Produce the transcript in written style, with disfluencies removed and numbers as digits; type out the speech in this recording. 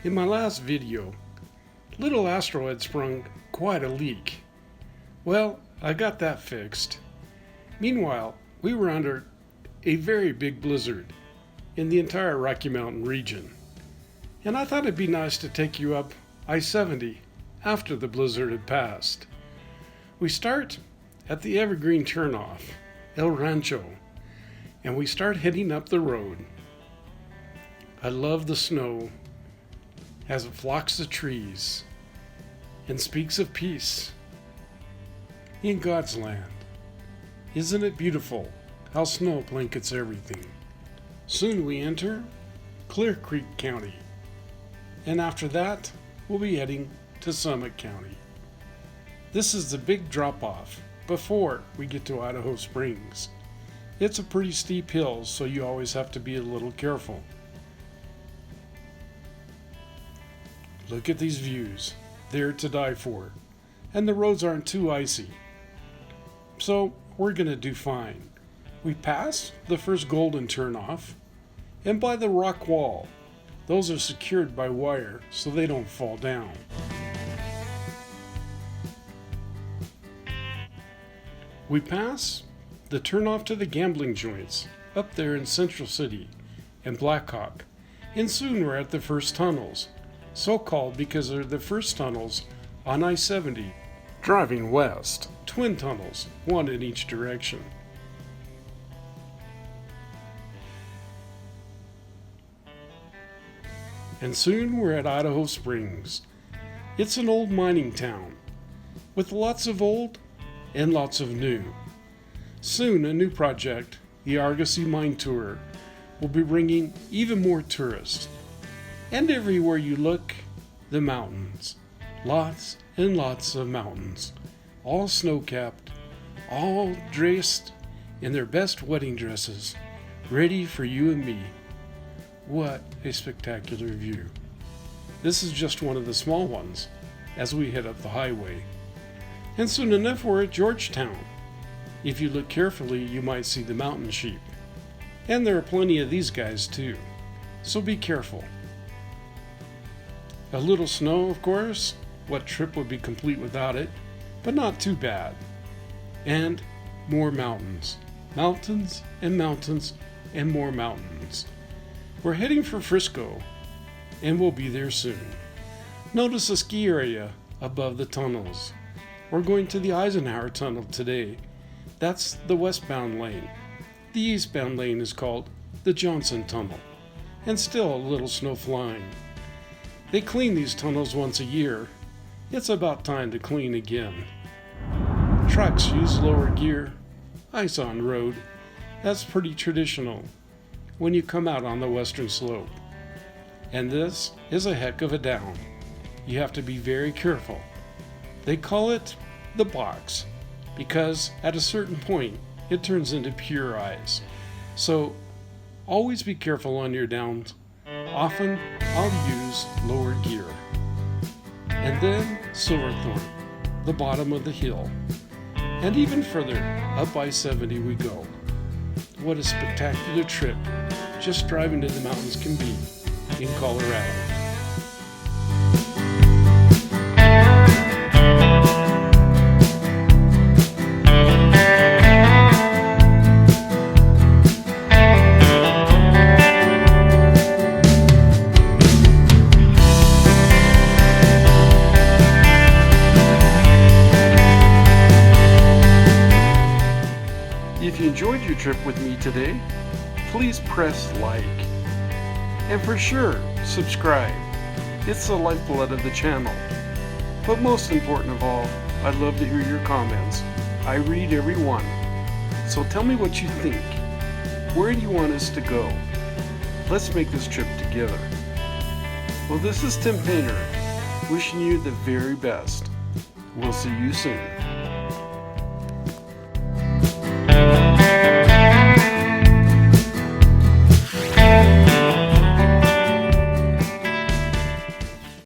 In my last video, little Astro had sprung quite a leak. Well, I got that fixed. Meanwhile, we were under a very big blizzard in the entire Rocky Mountain region. And I thought it'd be nice to take you up I-70 after the blizzard had passed. We start at the Evergreen turnoff, El Rancho, and we start heading up the road. I love the snow as it flocks the trees and speaks of peace in God's land. Isn't it beautiful how snow blankets everything? Soon we enter Clear Creek County, and after that we'll be heading to Summit County. This is the big drop-off before we get to Idaho Springs. It's a pretty steep hill, so you always have to be a little careful. Look at these views. They're to die for. And the roads aren't too icy. So we're going to do fine. We pass the first golden turnoff, and by the rock wall. Those are secured by wire so they don't fall down. We pass the turnoff to the gambling joints up there in Central City and Blackhawk, and soon we're at the first tunnels, so called because they're the first tunnels on I-70 driving west. Twin tunnels, one in each direction. And soon we're at Idaho Springs. It's an old mining town with lots of old and lots of new. Soon a new project, the Argosy Mine Tour, will be bringing even more tourists. And everywhere you look, the mountains. Lots and lots of mountains. All snow-capped, all dressed in their best wedding dresses, ready for you and me. What a spectacular view. This is just one of the small ones as we head up the highway. And soon enough we're at Georgetown. If you look carefully, you might see the mountain sheep. And there are plenty of these guys too, so be careful. A little snow, of course. What trip would be complete without it? But not too bad. And more mountains. Mountains and mountains and more mountains. We're heading for Frisco, and we'll be there soon. Notice the ski area above the tunnels. We're going to the Eisenhower Tunnel today. That's the westbound lane. The eastbound lane is called the Johnson Tunnel, and still a little snow flying. They clean these tunnels once a year. It's about time to clean again. Trucks use lower gear, ice on road. That's pretty traditional when you come out on the western slope. And this is a heck of a down. You have to be very careful. They call it the box because at a certain point it turns into pure ice. So always be careful on your downs. Often I'll use lower gear. And then Silverthorne, the bottom of the hill. And even further, up I-70 we go. What a spectacular trip just driving to the mountains can be in Colorado. If you enjoyed your trip with me today, please press like. And for sure, subscribe. It's the lifeblood of the channel. But most important of all, I'd love to hear your comments. I read every one. So tell me what you think. Where do you want us to go? Let's make this trip together. Well, this is Tim Painter, wishing you the very best. We'll see you soon.